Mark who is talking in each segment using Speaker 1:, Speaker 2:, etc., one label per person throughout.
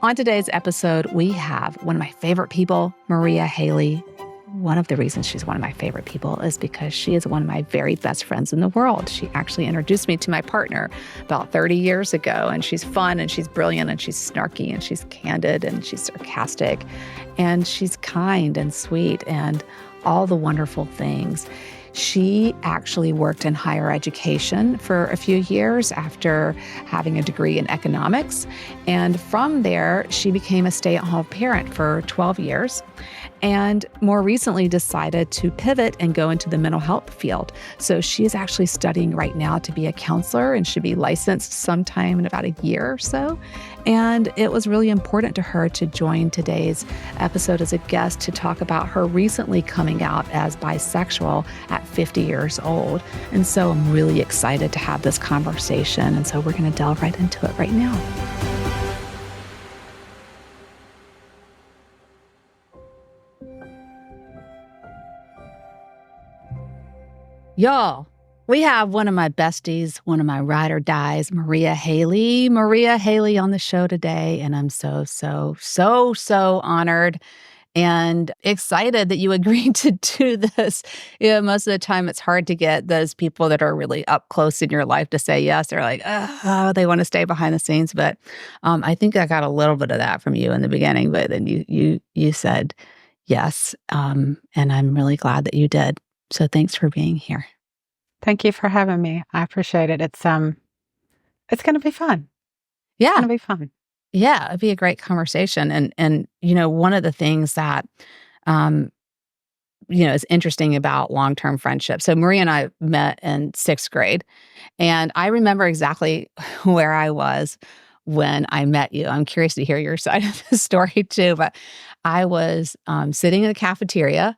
Speaker 1: On today's episode, we have one of my favorite people, Maria Hailey. One of the reasons she's one of my favorite people is because she is one of my very best friends in the world. She actually introduced me to my partner about 30 years ago, and she's fun, and she's brilliant, and she's snarky, and she's candid, and she's sarcastic, and she's kind and sweet, and all the wonderful things. She actually worked in higher education for a few years after having a degree in economics. And from there, she became a stay-at-home parent for 12 years and more recently decided to pivot and go into the mental health field. So she is actually studying right now to be a counselor and should be licensed sometime in about a year or so. And it was really important to her to join today's episode as a guest to talk about her recently coming out as bisexual at 50 years old. And so I'm really excited to have this conversation. And so we're going to delve right into it right now. Y'all, we have one of my besties, one of my ride or dies, Maria Hailey. Maria Hailey on the show today, and I'm so honored and excited that you agreed to do this. Most of the time it's hard to get those people that are really up close in your life to say yes. They're like, oh, they want to stay behind the scenes. But I think I got a little bit of that from you in the beginning, but then you said yes, and I'm really glad that you did. So thanks for being here.
Speaker 2: Thank you for having me. I appreciate it. It's going to be fun.
Speaker 1: Yeah.
Speaker 2: It's going to be fun.
Speaker 1: Yeah, it'd be a great conversation. And one of the things that is interesting about long-term friendship. So Maria and I met in 6th grade, and I remember exactly where I was when I met you. I'm curious to hear your side of the story too, but I was sitting in the cafeteria,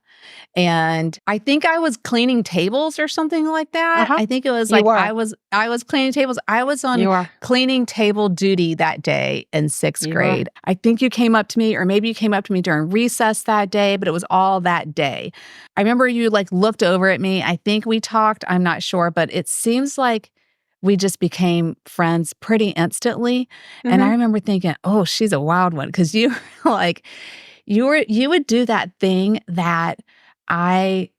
Speaker 1: and I think I was cleaning tables or something like that. I think it was like I was cleaning tables. I was on cleaning table duty that day in 6th grade. I think you came up to me, or maybe you came up to me during recess that day, but it was all that day. I remember you looked over at me. I think we talked. I'm not sure, but it seems like we just became friends pretty instantly. Mm-hmm. And I remember thinking, oh, she's a wild one. Because you you would do that thing that I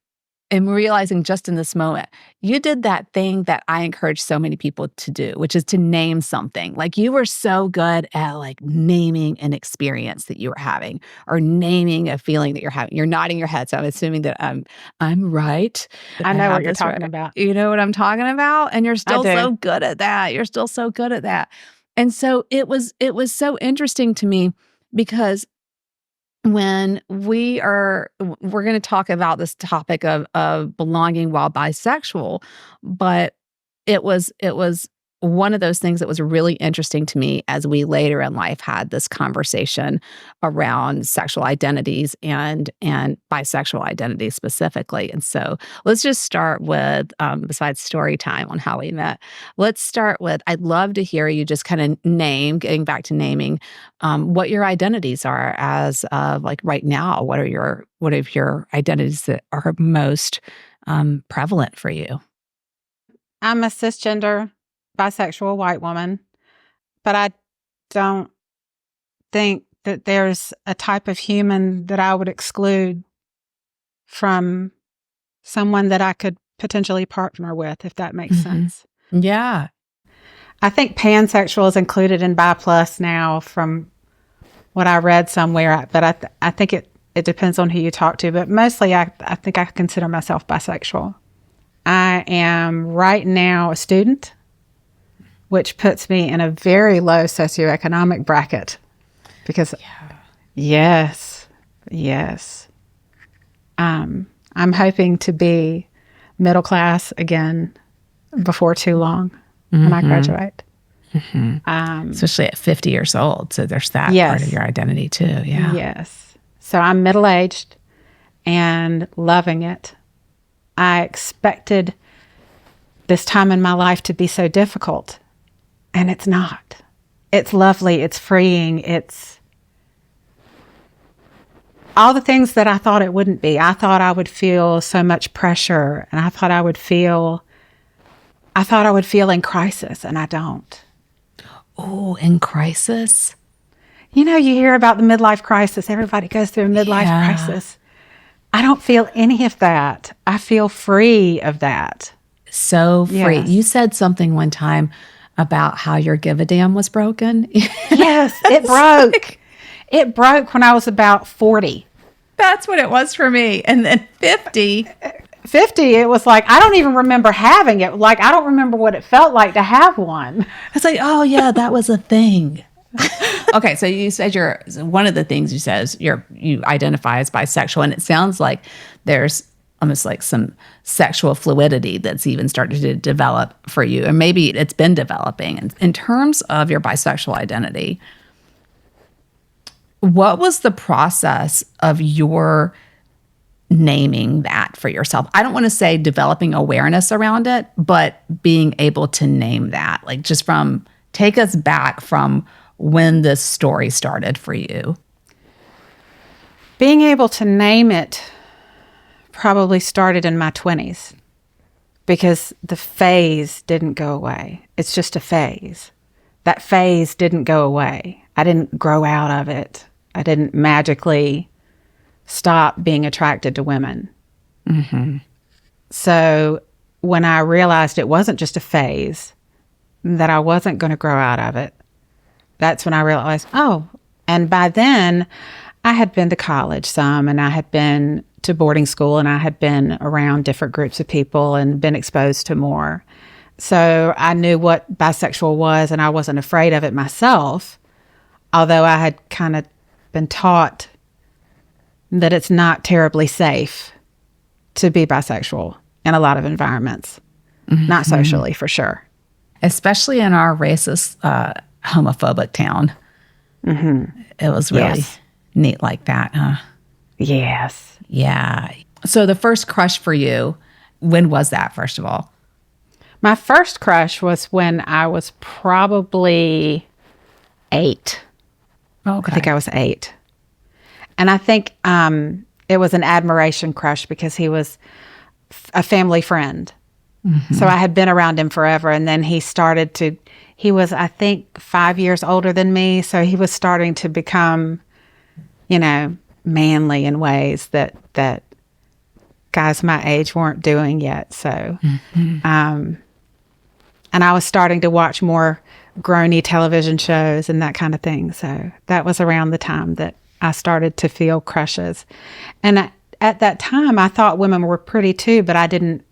Speaker 1: am realizing just in this moment. You did that thing that I encourage so many people to do, which is to name something. You were so good at naming an experience that you were having, or naming a feeling that you're having. You're nodding your head, so I'm assuming that I'm right.
Speaker 2: I know what you're talking about.
Speaker 1: You know what I'm talking about? And you're still so good at that. You're still so good at that. And so it was so interesting to me, because when we're going to talk about this topic of belonging while bisexual, but it was one of those things that was really interesting to me as we later in life had this conversation around sexual identities and bisexual identities specifically. And so let's just start with, besides story time on how we met, let's start with, I'd love to hear you just kind of getting back to naming what your identities are as of right now. What are your identities that are most prevalent for you?
Speaker 2: I'm a cisgender bisexual white woman, but I don't think that there's a type of human that I would exclude from someone that I could potentially partner with, if that makes sense.
Speaker 1: Yeah.
Speaker 2: I think pansexual is included in bi plus now from what I read somewhere, but I think it depends on who you talk to, but mostly I think I consider myself bisexual. I am right now a student, which puts me in a very low socioeconomic bracket because, yes. I'm hoping to be middle class again before too long when I graduate.
Speaker 1: Especially at 50 years old. So there's that part of your identity too. Yeah.
Speaker 2: Yes. So I'm middle-aged and loving it. I expected this time in my life to be so difficult. And it's not. It's lovely. It's freeing. It's all the things that I thought it wouldn't be. I thought I would feel so much pressure, and I thought I would feel in crisis, and I don't.
Speaker 1: Oh, in crisis?
Speaker 2: You know, you hear about the midlife crisis. Everybody goes through a midlife crisis. I don't feel any of that. I feel free of that.
Speaker 1: So free.
Speaker 2: Yes.
Speaker 1: You said something one time about how your give a damn was broken.
Speaker 2: Yes, it broke. It broke when I was about 40.
Speaker 1: That's what it was for me. And then 50.
Speaker 2: 50, it was like, I don't even remember having it. Like, I don't remember what it felt like to have one.
Speaker 1: It's like, oh, yeah, that was a thing. Okay, so you said one of the things you said is you identify as bisexual, and it sounds like there's almost like some sexual fluidity that's even started to develop for you, and maybe it's been developing. In terms of your bisexual identity, what was the process of your naming that for yourself? I don't want to say developing awareness around it, but being able to name that, like just take us back from when this story started for you.
Speaker 2: Being able to name it probably started in my 20s because the phase didn't go away. It's just a phase. That phase didn't go away. I didn't grow out of it. I didn't magically stop being attracted to women. Mm-hmm. So when I realized it wasn't just a phase, that I wasn't going to grow out of it, that's when I realized, and by then I had been to college some, and I had been to boarding school, and I had been around different groups of people and been exposed to more. So I knew what bisexual was, and I wasn't afraid of it myself, although I had kind of been taught that it's not terribly safe to be bisexual in a lot of environments, not socially for sure.
Speaker 1: Especially in our racist, homophobic town. Mm-hmm. It was really neat like that, huh?
Speaker 2: Yes.
Speaker 1: Yeah. So the first crush for you, when was that, first of all?
Speaker 2: My first crush was when I was probably 8.
Speaker 1: Okay.
Speaker 2: I think I was 8. And I think it was an admiration crush because he was a family friend. Mm-hmm. So I had been around him forever. And then he was, I think, 5 years older than me. So he was starting to become, manly in ways that guys my age weren't doing yet. So, and I was starting to watch more grown-y television shows and that kind of thing. So that was around the time that I started to feel crushes. And at that time, I thought women were pretty too, but I didn't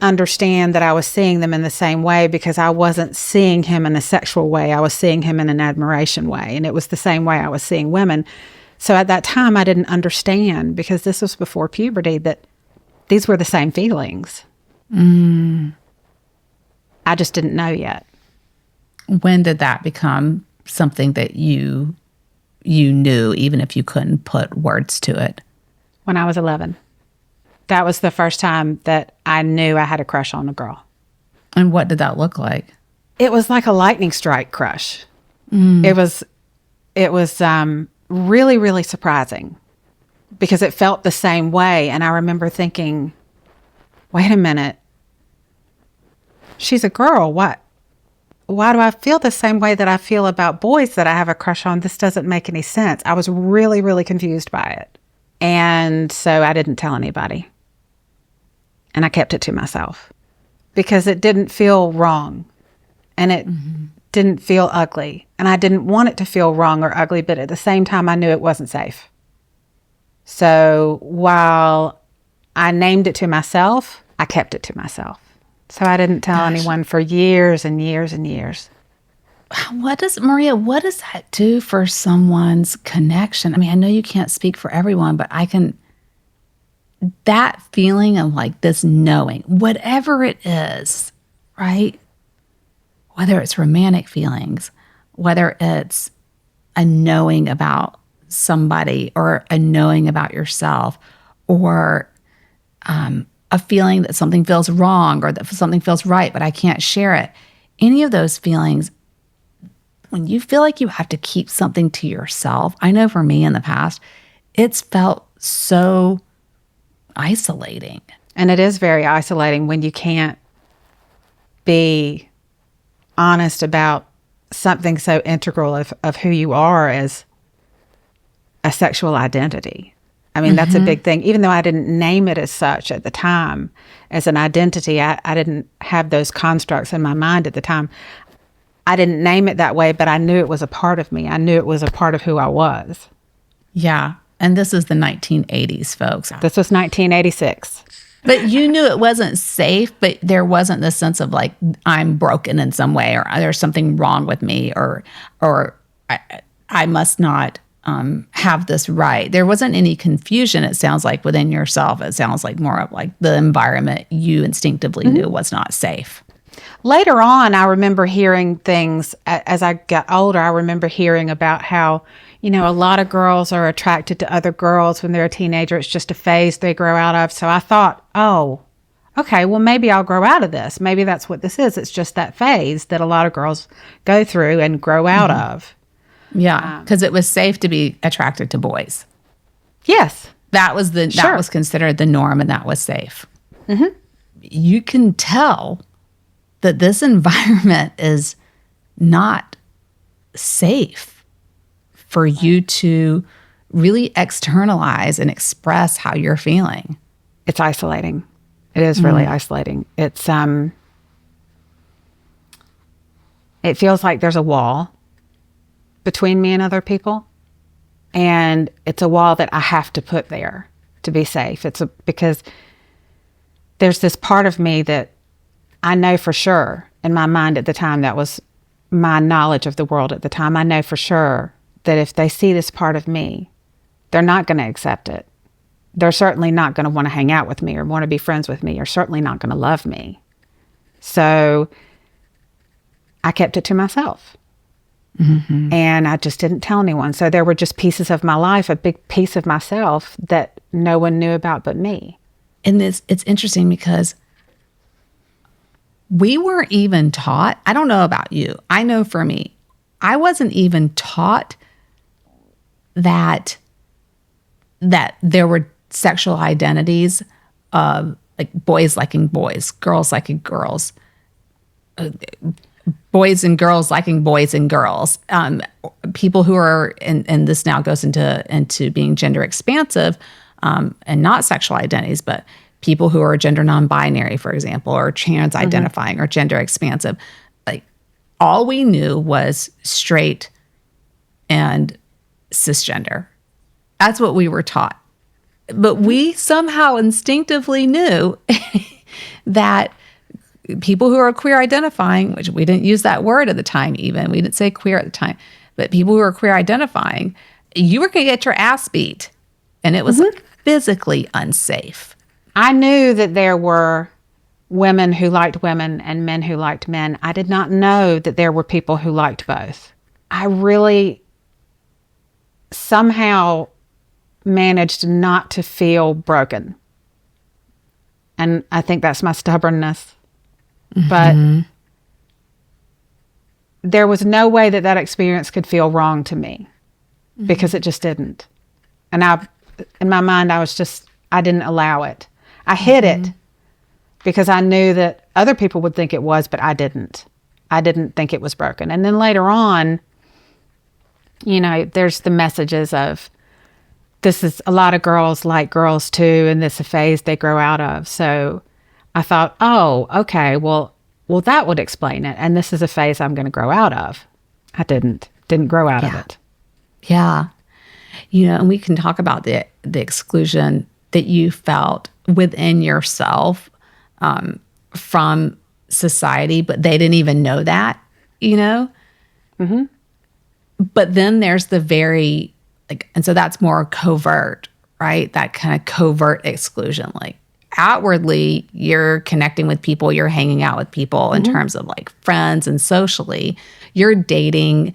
Speaker 2: understand that I was seeing them in the same way because I wasn't seeing him in a sexual way. I was seeing him in an admiration way. And it was the same way I was seeing women. So at that time, I didn't understand, because this was before puberty, that these were the same feelings. I just didn't know yet.
Speaker 1: When did that become something that you knew, even if you couldn't put words to it?
Speaker 2: When I was 11. That was the first time that I knew I had a crush on a girl.
Speaker 1: And what did that look like?
Speaker 2: It was like a lightning strike crush. It was really, really surprising because it felt the same way. And I remember thinking, wait a minute, she's a girl. Why do I feel the same way that I feel about boys that I have a crush on? This doesn't make any sense. I was really, really confused by it. And so I didn't tell anybody. And I kept it to myself because it didn't feel wrong, and it didn't feel ugly. And I didn't want it to feel wrong or ugly, but at the same time, I knew it wasn't safe. So while I named it to myself, I kept it to myself. So I didn't tell anyone for years and years and years.
Speaker 1: Maria, what does that do for someone's connection? I mean, I know you can't speak for everyone, but that feeling of like this knowing, whatever it is, right? Whether it's romantic feelings, whether it's a knowing about somebody or a knowing about yourself, or a feeling that something feels wrong or that something feels right, but I can't share it. Any of those feelings, when you feel like you have to keep something to yourself, I know for me in the past, it's felt so isolating.
Speaker 2: And it is very isolating when you can't be honest about something so integral of who you are as a sexual identity. I mean, that's a big thing. Even though I didn't name it as such at the time, as an identity, I didn't have those constructs in my mind at the time. I didn't name it that way, but I knew it was a part of me. I knew it was a part of who I was.
Speaker 1: Yeah. And this is the 1980s, folks.
Speaker 2: This was 1986.
Speaker 1: But you knew it wasn't safe, but there wasn't this sense of like, I'm broken in some way, or there's something wrong with me, or I must not have this right. There wasn't any confusion, it sounds like, within yourself. It sounds like more of like the environment you instinctively knew was not safe.
Speaker 2: Later on, I remember hearing things, as I got older, I remember hearing about how, a lot of girls are attracted to other girls when they're a teenager. It's just a phase they grow out of. So I thought, oh, okay, well, maybe I'll grow out of this. Maybe that's what this is. It's just that phase that a lot of girls go through and grow out of.
Speaker 1: Yeah, because it was safe to be attracted to boys.
Speaker 2: Yes.
Speaker 1: That was that was considered the norm, and that was safe. You can tell that this environment is not safe for you to really externalize and express how you're feeling.
Speaker 2: It's isolating. It is really isolating. It's it feels like there's a wall between me and other people, and it's a wall that I have to put there to be safe. Because there's this part of me that I know for sure in my mind at the time, that was my knowledge of the world at the time. I know for sure that if they see this part of me, they're not going to accept it. They're certainly not going to want to hang out with me or want to be friends with me, or certainly not going to love me. So I kept it to myself. And I just didn't tell anyone. So there were just pieces of my life, a big piece of myself that no one knew about but me.
Speaker 1: And it's interesting because we weren't even taught. I don't know about you. I know for me, I wasn't even taught that there were sexual identities of like boys liking boys, girls liking girls, boys and girls liking boys and girls. People who are, and this now goes into being gender expansive and not sexual identities, but people who are gender non-binary, for example, or trans identifying or gender expansive. Like all we knew was straight and cisgender. That's what we were taught. But we somehow instinctively knew that people who are queer identifying, which we didn't use that word at the time even, we didn't say queer at the time, but people who are queer identifying, you were going to get your ass beat. And it was physically unsafe.
Speaker 2: I knew that there were women who liked women and men who liked men. I did not know that there were people who liked both. I really somehow managed not to feel broken. And I think that's my stubbornness. But there was no way that experience could feel wrong to me because it just didn't. And in my mind, I didn't allow it. I hid it because I knew that other people would think it was, but I didn't. I didn't think it was broken. And then later on, there's the messages of, this is a lot of girls like girls too, and this is a phase they grow out of. So I thought, oh, okay, well, that would explain it. And this is a phase I'm going to grow out of. I didn't grow out of it.
Speaker 1: Yeah. And we can talk about the exclusion that you felt within yourself from society, but they didn't even know that, But then there's the very, and so that's more covert, right? That kind of covert exclusion, like outwardly you're connecting with people, you're hanging out with people in terms of like friends and socially, you're dating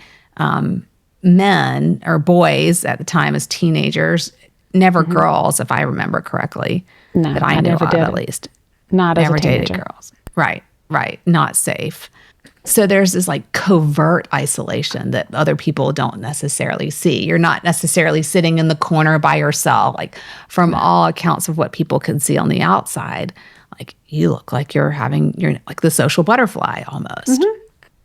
Speaker 1: men or boys at the time as teenagers, never girls, if I remember correctly,
Speaker 2: no,
Speaker 1: that I knew of at least.
Speaker 2: Not as
Speaker 1: never
Speaker 2: a teenager.
Speaker 1: dated girls. Right. Not safe. So there's this like covert isolation that other people don't necessarily see. You're not necessarily sitting in the corner by yourself. Like from all accounts of what people can see on the outside, like you look like you're like the social butterfly almost.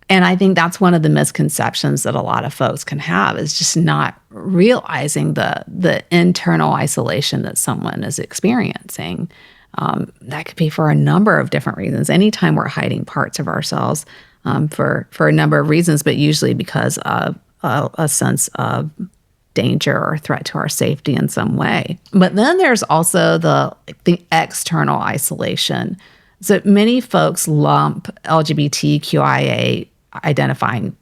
Speaker 1: And I think that's one of the misconceptions that a lot of folks can have, is just not realizing the internal isolation that someone is experiencing. That could be for a number of different reasons. Anytime we're hiding parts of ourselves, for a number of reasons, but usually because of a sense of danger or threat to our safety in some way. But then there's also the external isolation. So many folks lump LGBTQIA identifying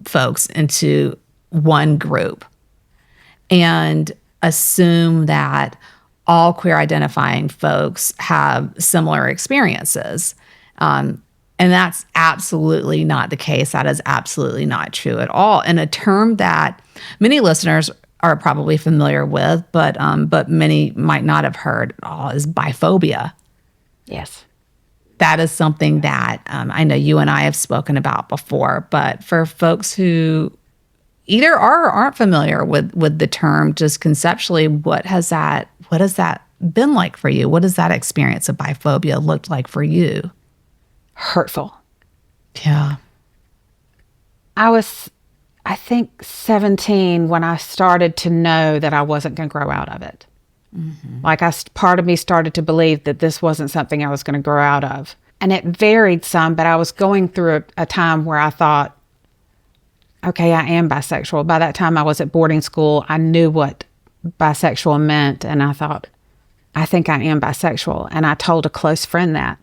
Speaker 1: folks into one group and assume that all queer identifying folks have similar experiences. And that's absolutely not the case. That is absolutely not true at all. And a term that many listeners are probably familiar with, but many might not have heard at all, is biphobia.
Speaker 2: Yes.
Speaker 1: That is something that I know you and I have spoken about before. But for folks who either are or aren't familiar with the term, just conceptually, what has that been like for you? What does that experience of biphobia looked like for you?
Speaker 2: Hurtful.
Speaker 1: Yeah.
Speaker 2: I was, I think, 17 when I started to know that I wasn't going to grow out of it. Mm-hmm. Like part of me started to believe that this wasn't something I was going to grow out of. And it varied some, but I was going through a time where I thought, okay, I am bisexual. By that time I was at boarding school. I knew what bisexual meant. And I thought, I think I am bisexual. And I told a close friend that,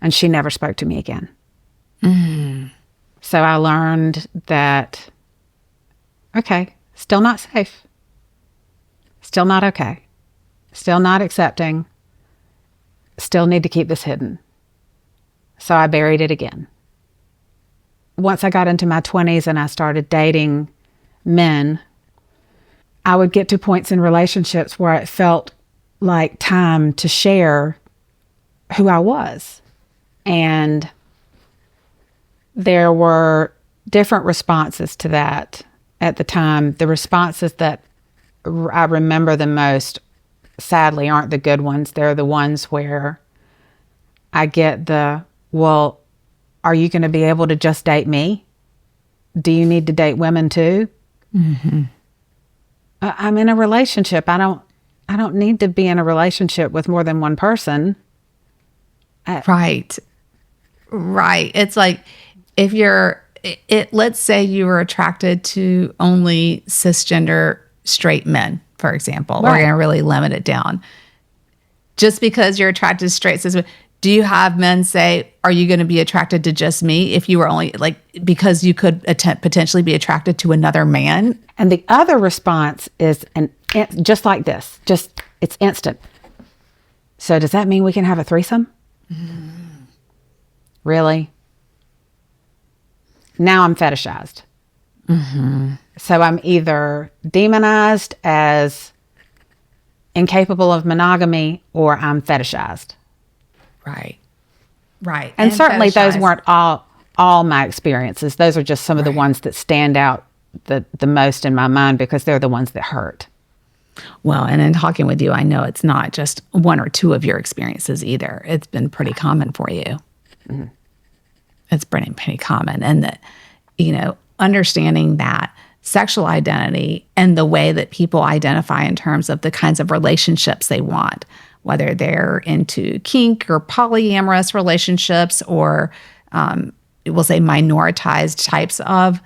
Speaker 2: and she never spoke to me again. Mm. So I learned that, okay, still not safe. Still not okay. Still not accepting. Still need to keep this hidden. So I buried it again. Once I got into my 20s and I started dating men, I would get to points in relationships where it felt like time to share who I was. And there were different responses to that at the time. The responses that I remember the most, sadly, aren't the good ones. They're the ones where I get well, are you going to be able to just date me? Do you need to date women too? Mm-hmm. I'm in a relationship. I don't need to be in a relationship with more than one person.
Speaker 1: Right. It's like, let's say you were attracted to only cisgender straight men, for example. Right. We're going to really limit it down. Just because you're attracted to straight cis men, do you have men say, are you going to be attracted to just me if you were only, because you could potentially be attracted to another man?
Speaker 2: And the other response is just like this. It's instant. So does that mean we can have a threesome? Mm. Really? Now I'm fetishized. Mm-hmm. So I'm either demonized as incapable of monogamy, or I'm fetishized.
Speaker 1: Right.
Speaker 2: And certainly those weren't all my experiences. Those are just some of the ones that stand out the most in my mind, because they're the ones that hurt.
Speaker 1: Well, and in talking with you, I know it's not just one or two of your experiences either. It's been pretty common for you. Mm-hmm. It's pretty common. And that, understanding that sexual identity and the way that people identify in terms of the kinds of relationships they want, whether they're into kink or polyamorous relationships, or we'll say minoritized types of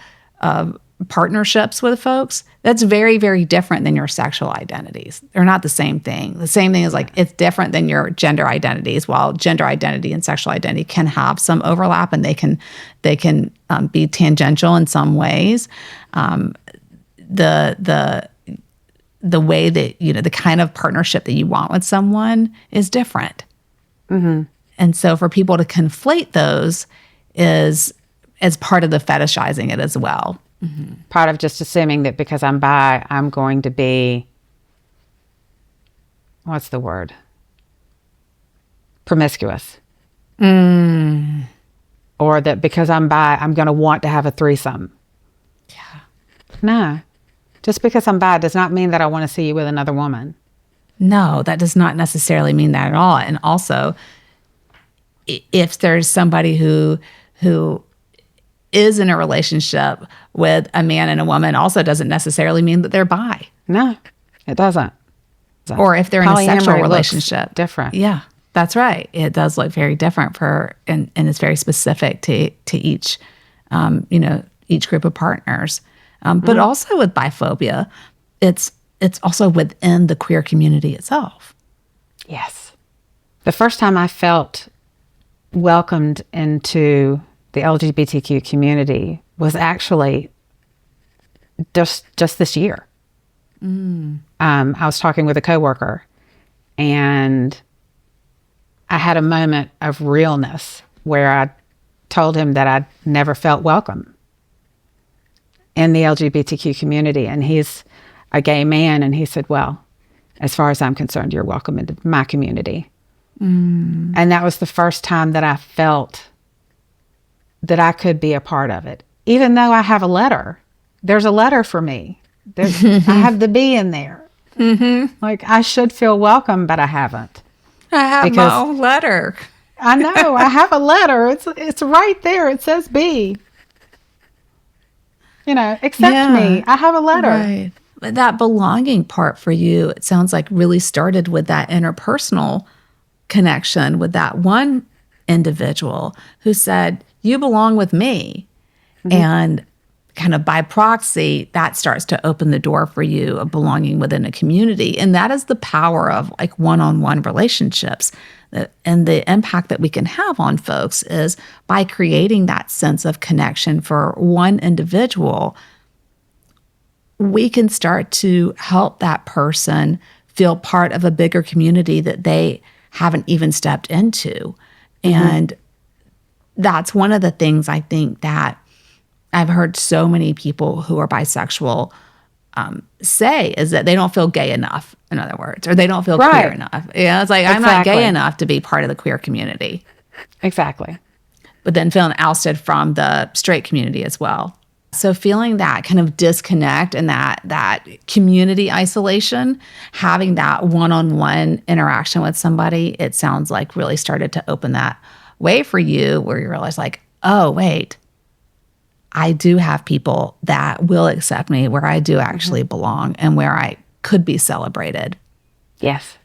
Speaker 1: partnerships with folks, that's very, very different than your sexual identities. They're not the same thing. The same thing is it's different than your gender identities. While gender identity and sexual identity can have some overlap, and they can be tangential in some ways, the way that, the kind of partnership that you want with someone is different. Mm-hmm. And so for people to conflate those is as part of the fetishizing it as well. Mm-hmm.
Speaker 2: Part of just assuming that because I'm bi, I'm going to be, what's the word? Promiscuous. Mm. Or that because I'm bi, I'm going to want to have a threesome.
Speaker 1: Yeah.
Speaker 2: No. Just because I'm bi does not mean that I want to see you with another woman.
Speaker 1: No, that does not necessarily mean that at all. And also, if there's somebody who is in a relationship with a man and a woman also doesn't necessarily mean that they're bi.
Speaker 2: No, it doesn't.
Speaker 1: Or if they're in a sexual
Speaker 2: Polyamory
Speaker 1: relationship.
Speaker 2: looks different.
Speaker 1: Yeah, that's right. It does look very different and it's very specific to each, each group of partners. But also with biphobia, it's also within the queer community itself.
Speaker 2: Yes. The first time I felt welcomed into the LGBTQ community was actually just this year. I was talking with a coworker, and I had a moment of realness where I told him that I'd never felt welcome in the LGBTQ community. And he's a gay man, and he said, well, as far as I'm concerned, you're welcome into my community. And that was the first time that I felt that I could be a part of it. Even though I have a letter, there's a letter for me. I have the B in there. Like, I should feel welcome, but I haven't.
Speaker 1: I have my own letter.
Speaker 2: I know. I have a letter. It's right there. It says B. Accept me. I have a letter.
Speaker 1: Right. But that belonging part for you, it sounds like really started with that interpersonal connection with that one individual who said, you belong with me. And kind of by proxy, that starts to open the door for you of belonging within a community. And that is the power of like one-on-one relationships. And the impact that we can have on folks is by creating that sense of connection for one individual, we can start to help that person feel part of a bigger community that they haven't even stepped into. And that's one of the things I think that I've heard so many people who are bisexual say is that they don't feel gay enough, in other words, or they don't feel queer enough. It's like, I'm not gay enough to be part of the queer community.
Speaker 2: Exactly.
Speaker 1: But then feeling ousted from the straight community as well. So feeling that kind of disconnect and that community isolation, having that one-on-one interaction with somebody, it sounds like really started to open that way for you where you realize like, oh, wait, I do have people that will accept me where I do actually belong and where I could be celebrated.
Speaker 2: Yes.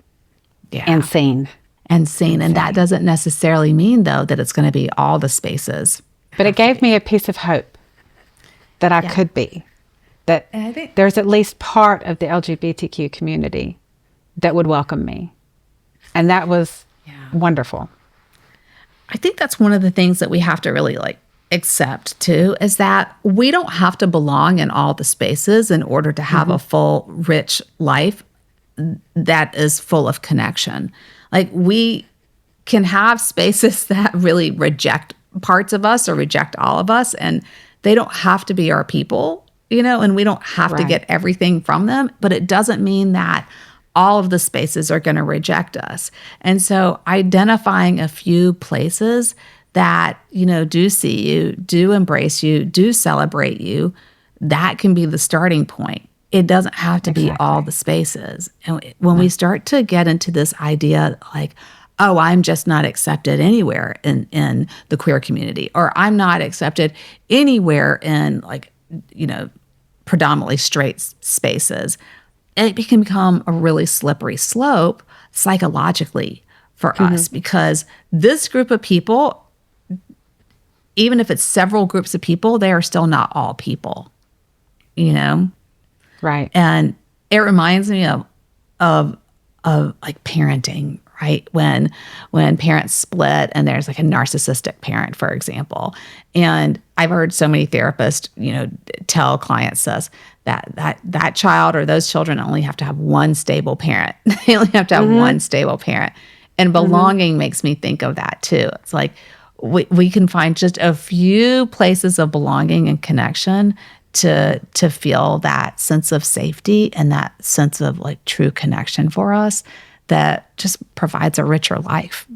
Speaker 1: Yeah.
Speaker 2: And seen.
Speaker 1: And that doesn't necessarily mean, though, that it's going to be all the spaces.
Speaker 2: But it gave me a piece of hope that I could be. That
Speaker 1: I think
Speaker 2: there's at least part of the LGBTQ community that would welcome me. And that was wonderful.
Speaker 1: I think that's one of the things that we have to really accept too, is that we don't have to belong in all the spaces in order to have a full, rich life that is full of connection. Like, we can have spaces that really reject parts of us or reject all of us, and they don't have to be our people, and we don't have to get everything from them, but it doesn't mean that all of the spaces are going to reject us. And so identifying a few places that, do see you, do embrace you, do celebrate you, that can be the starting point. It doesn't have to be all the spaces. And when we start to get into this idea like, oh, I'm just not accepted anywhere in the queer community, or I'm not accepted anywhere in predominantly straight spaces, it can become a really slippery slope psychologically for us, because this group of people, even if it's several groups of people, they are still not all people,
Speaker 2: Right.
Speaker 1: And it reminds me of like parenting, right? When parents split and there's like a narcissistic parent, for example. And I've heard so many therapists, tell clients this, that child or those children only have to have one stable parent. They only have to have one stable parent. And belonging makes me think of that too. It's like we can find just a few places of belonging and connection to feel that sense of safety and that sense of true connection for us that just provides a richer life.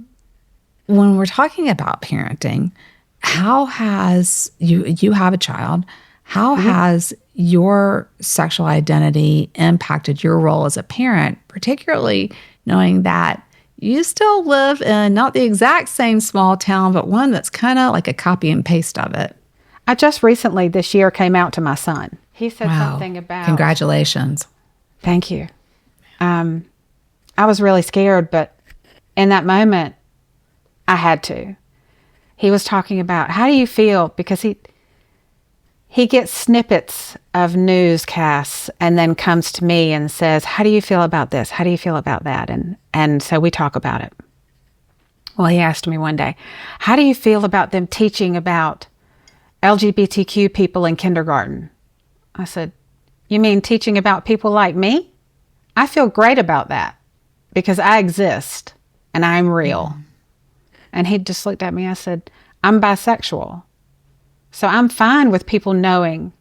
Speaker 1: When we're talking about parenting, how has you have a child, how has your sexual identity impacted your role as a parent, particularly knowing that you still live in not the exact same small town, but one that's kind of like a copy and paste of it?
Speaker 2: I just recently this year came out to my son. He said something about...
Speaker 1: Congratulations.
Speaker 2: Thank you. I was really scared, but in that moment, I had to. He was talking about, how do you feel? Because he gets snippets of newscasts and then comes to me and says, how do you feel about this? How do you feel about that? And so we talk about it. Well, he asked me one day, how do you feel about them teaching about LGBTQ people in kindergarten? I said, you mean teaching about people like me? I feel great about that because I exist and I'm real. Mm-hmm. And he just looked at me. I said, I'm bisexual. So I'm fine with people knowing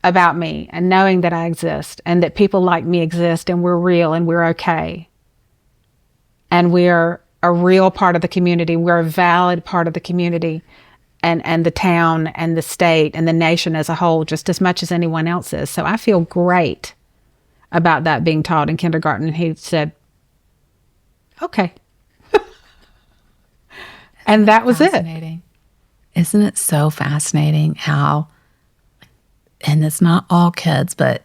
Speaker 2: about me and knowing that I exist and that people like me exist and we're real and we're okay. And we're a real part of the community. We're a valid part of the community and the town and the state and the nation as a whole, just as much as anyone else is. So I feel great about that being taught in kindergarten. And he said, okay. And that was it.
Speaker 1: Isn't it so fascinating how, and it's not all kids, but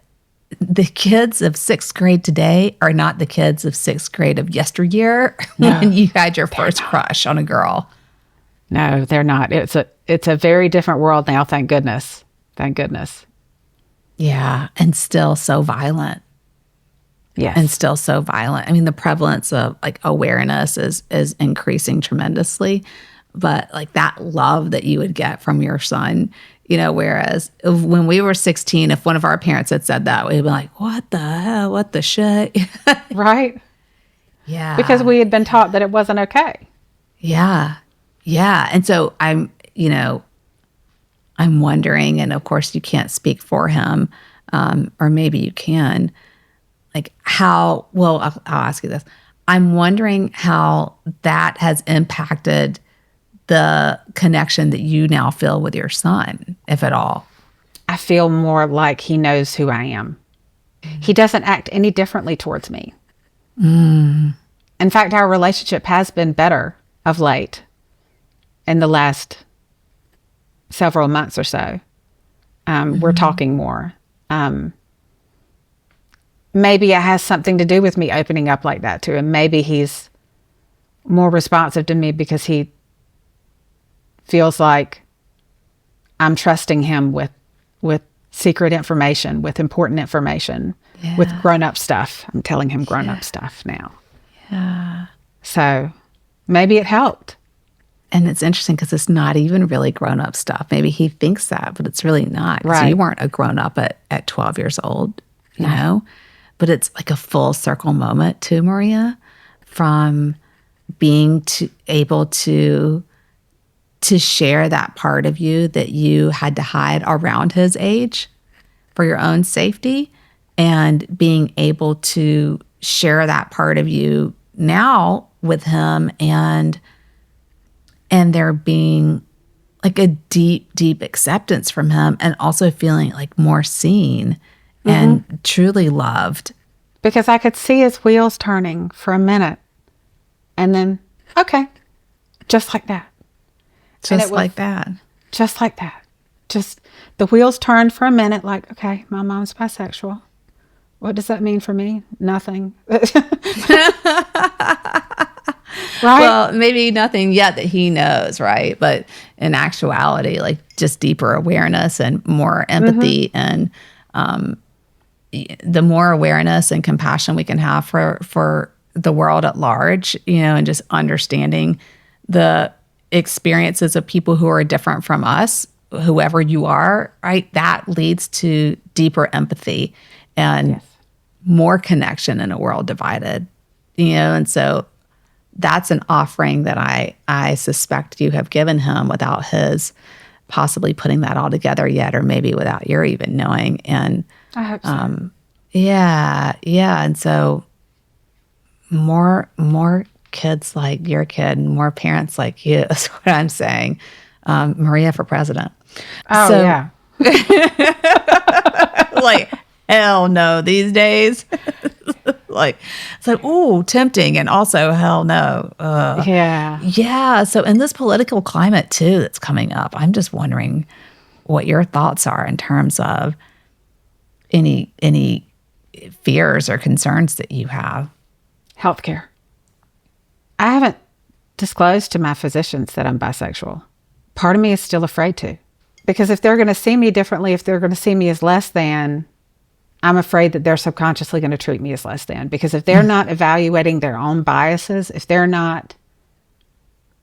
Speaker 1: the kids of sixth grade today are not the kids of sixth grade of yesteryear when you had your first crush on a girl.
Speaker 2: No, they're not. It's a very different world now, thank goodness. Thank goodness.
Speaker 1: Yeah, and still so violent.
Speaker 2: Yes.
Speaker 1: And still so violent. I mean, the prevalence of like awareness is increasing tremendously, but like that love that you would get from your son, you know, whereas when we were 16, if one of our parents had said that, we'd be like, what the hell? What the shit?
Speaker 2: Right?
Speaker 1: Yeah.
Speaker 2: Because we had been taught that it wasn't okay.
Speaker 1: Yeah. Yeah. And so I'm wondering, and of course you can't speak for him, or maybe you can, like how, well, I'll ask you this. I'm wondering how that has impacted the connection that you now feel with your son, if at all.
Speaker 2: I feel more like he knows who I am. Mm. He doesn't act any differently towards me. Mm. In fact, our relationship has been better of late in the last several months or so. We're talking more. Maybe it has something to do with me opening up like that to him. Maybe he's more responsive to me because he feels like I'm trusting him with secret information, with important information, with grown-up stuff. I'm telling him grown-up stuff now.
Speaker 1: Yeah.
Speaker 2: So maybe it helped.
Speaker 1: And it's interesting because it's not even really grown-up stuff. Maybe he thinks that, but it's really not. Right. So you weren't a grown-up at 12 years old, you know? But it's like a full circle moment too, Maria, from being able to share that part of you that you had to hide around his age for your own safety, and being able to share that part of you now with him, and there being like a deep, deep acceptance from him, and also feeling like more seen and truly loved.
Speaker 2: Because I could see his wheels turning for a minute, and then, okay, just like that.
Speaker 1: Just like that.
Speaker 2: Just like that. Just the wheels turned for a minute, like, okay, my mom's bisexual. What does that mean for me? Nothing. Right?
Speaker 1: Well, maybe nothing yet that he knows, right? But in actuality, like just deeper awareness and more empathy, and the more awareness and compassion we can have for the world at large, you know, and just understanding the experiences of people who are different from us, whoever you are, right? That leads to deeper empathy and more connection in a world divided, you know? And so that's an offering that I suspect you have given him without his possibly putting that all together yet, or maybe without your even knowing. And
Speaker 2: I hope so.
Speaker 1: Yeah. And so more kids like your kid and more parents like you is what I'm saying. Maria for president.
Speaker 2: Oh, so, yeah.
Speaker 1: Like, hell no these days. it's like, ooh, tempting. And also, hell no.
Speaker 2: Yeah.
Speaker 1: Yeah. So in this political climate too, that's coming up, I'm just wondering what your thoughts are in terms of any fears or concerns that you have.
Speaker 2: Healthcare. I haven't disclosed to my physicians that I'm bisexual. Part of me is still afraid to. Because if they're going to see me differently, if they're going to see me as less than, I'm afraid that they're subconsciously going to treat me as less than. Because if they're not evaluating their own biases, if they're not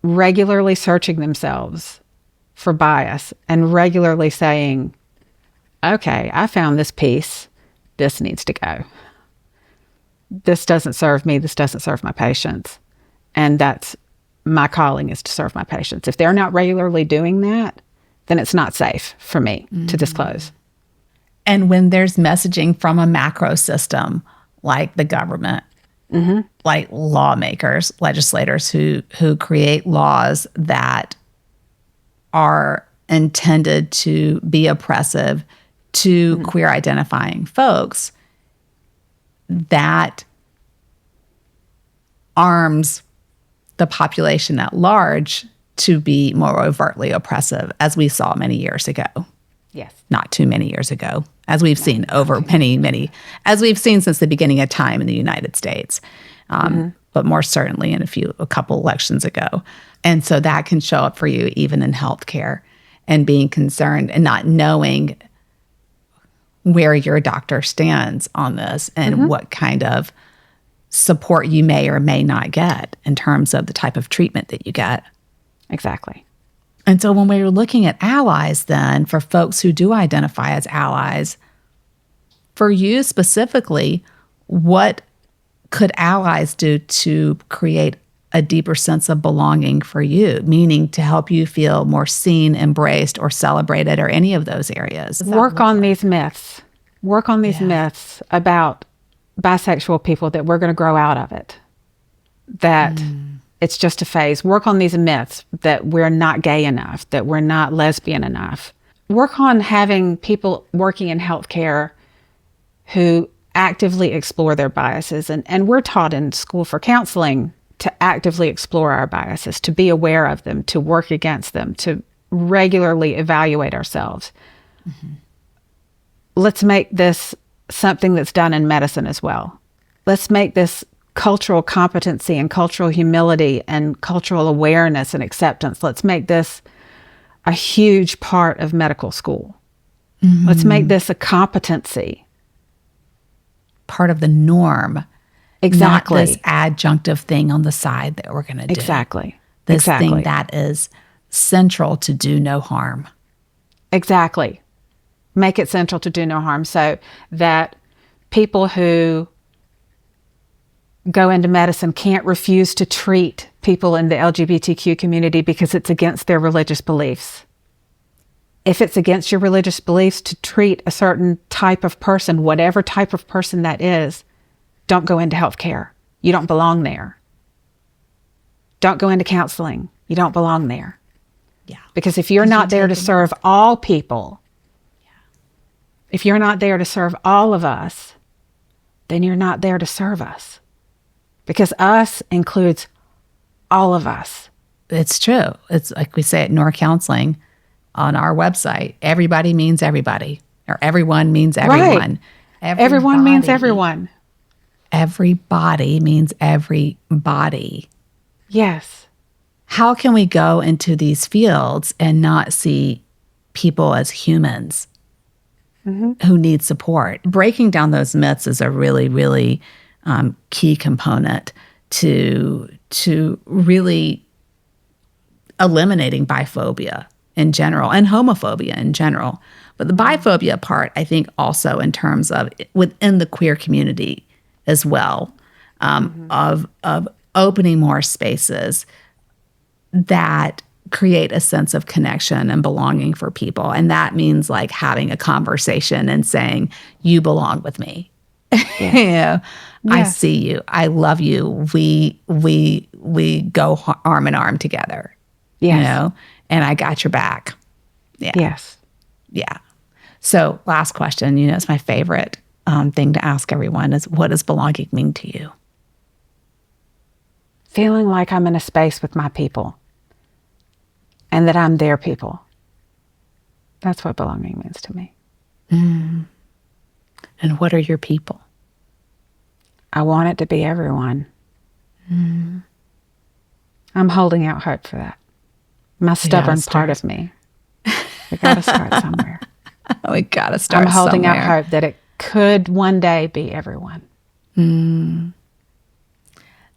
Speaker 2: regularly searching themselves for bias and regularly saying, okay, I found this piece, this needs to go. This doesn't serve me, this doesn't serve my patients. And that's my calling, is to serve my patients. If they're not regularly doing that, then it's not safe for me to disclose.
Speaker 1: And when there's messaging from a macro system like the government, like lawmakers, legislators who create laws that are intended to be oppressive to queer identifying folks, that arms the population at large to be more overtly oppressive, as we saw many years ago.
Speaker 2: Yes.
Speaker 1: Not too many years ago, as we've seen over many, as we've seen since the beginning of time in the United States, but more certainly in a couple elections ago. And so that can show up for you even in healthcare, and being concerned and not knowing where your doctor stands on this and what kind of support you may or may not get in terms of the type of treatment that you get.
Speaker 2: Exactly.
Speaker 1: And so when we're looking at allies, then, for folks who do identify as allies, for you specifically, what could allies do to create a deeper sense of belonging for you, meaning to help you feel more seen, embraced, or celebrated, or any of those areas?
Speaker 2: Work on these myths. Work on these myths about bisexual people, that we're going to grow out of it, that it's just a phase. Work on these myths that we're not gay enough, that we're not lesbian enough. Work on having people working in healthcare who actively explore their biases. And we're taught in school for counseling to actively explore our biases, to be aware of them, to work against them, to regularly evaluate ourselves. Let's make this something that's done in medicine as well. Let's make this cultural competency and cultural humility and cultural awareness and acceptance. Let's make this a huge part of medical school. Let's make this a competency.
Speaker 1: Part of the norm.
Speaker 2: Exactly.
Speaker 1: Not this adjunctive thing on the side that we're going to do.
Speaker 2: Exactly.
Speaker 1: This thing that is central to do no harm.
Speaker 2: Exactly. Make it central to do no harm, so that people who go into medicine can't refuse to treat people in the LGBTQ community because it's against their religious beliefs. If it's against your religious beliefs to treat a certain type of person, whatever type of person that is, don't go into healthcare. You don't belong there. Don't go into counseling. You don't belong there.
Speaker 1: Yeah.
Speaker 2: Because if you're not there to serve all people, if you're not there to serve all of us, then you're not there to serve us. Because us includes all of us.
Speaker 1: It's true. It's like we say at Nor Counseling on our website, everybody means everybody, or everyone means everyone.
Speaker 2: Right. Everyone means everyone.
Speaker 1: Everybody means everybody.
Speaker 2: Yes.
Speaker 1: How can we go into these fields and not see people as humans who need support? Breaking down those myths is a really, really key component to really eliminating biphobia in general and homophobia in general. But the biphobia part, I think, also in terms of within the queer community as well, of opening more spaces that create a sense of connection and belonging for people. And that means like having a conversation and saying, you belong with me. Yeah. I see you. I love you. We go arm in arm together.
Speaker 2: Yes.
Speaker 1: You know, and I got your back. Yeah.
Speaker 2: Yes.
Speaker 1: Yeah. So last question, it's my favorite thing to ask everyone is, what does belonging mean to you?
Speaker 2: Feeling like I'm in a space with my people and that I'm their people. That's what belonging means to me.
Speaker 1: Mm. And what are your people?
Speaker 2: I want it to be everyone.
Speaker 1: Mm.
Speaker 2: I'm holding out hope for that. My stubborn part of me. We got to start somewhere.
Speaker 1: We got to start
Speaker 2: I'm holding
Speaker 1: somewhere.
Speaker 2: out hope that it could one day be everyone.
Speaker 1: Mm.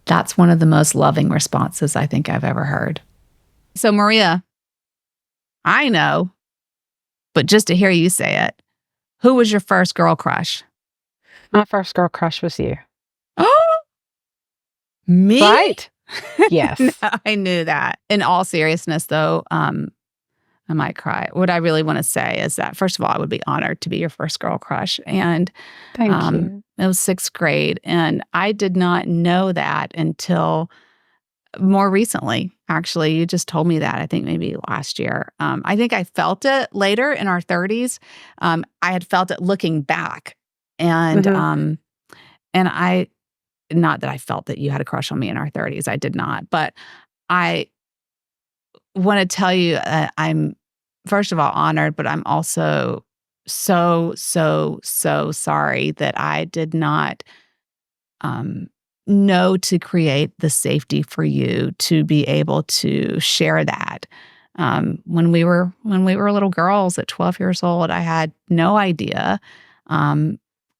Speaker 1: That's one of the most loving responses I think I've ever heard. So, Maria, I know, but just to hear you say it, who was your first girl crush?
Speaker 2: My first girl crush was you.
Speaker 1: Oh, me?
Speaker 2: Right? Yes.
Speaker 1: No, I knew that. In all seriousness, though, I might cry. What I really want to say is that, first of all, I would be honored to be your first girl crush. And
Speaker 2: Thank you.
Speaker 1: it was 6th grade. And I did not know that until more recently. Actually, you just told me that, I think maybe last year. I think I felt it later in our 30s. I had felt it looking back. And and I, not that I felt that you had a crush on me in our 30s. I did not. But I want to tell you, I'm first of all honored, but I'm also so sorry that I did not know to create the safety for you to be able to share that. When we were little girls at 12 years old, I had no idea.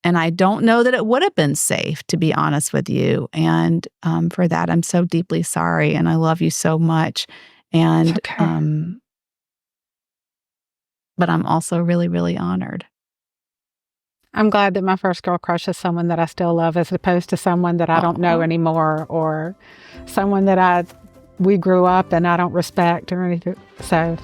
Speaker 1: And I don't know that it would have been safe, to be honest with you. And for that, I'm so deeply sorry. And I love you so much. And
Speaker 2: Okay.
Speaker 1: but I'm also really, really honored.
Speaker 2: I'm glad that my first girl crush is someone that I still love, as opposed to someone that I don't know anymore, or someone that we grew up and I don't respect or anything. So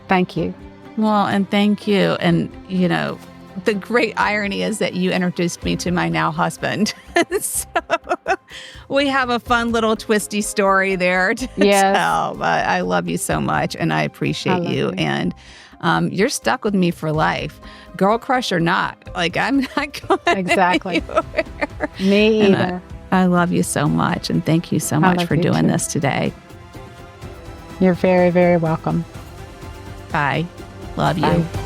Speaker 2: thank you.
Speaker 1: Well, and thank you. And, you know, the great irony is that you introduced me to my now husband. So we have a fun little twisty story there to tell. But I love you so much, and I appreciate you. And you're stuck with me for life, girl crush or not. Like, I'm not going
Speaker 2: exactly
Speaker 1: anywhere.
Speaker 2: Me either.
Speaker 1: I love you so much, and thank you so much for doing this today.
Speaker 2: You're very, very welcome.
Speaker 1: Bye. Love you.
Speaker 2: Bye.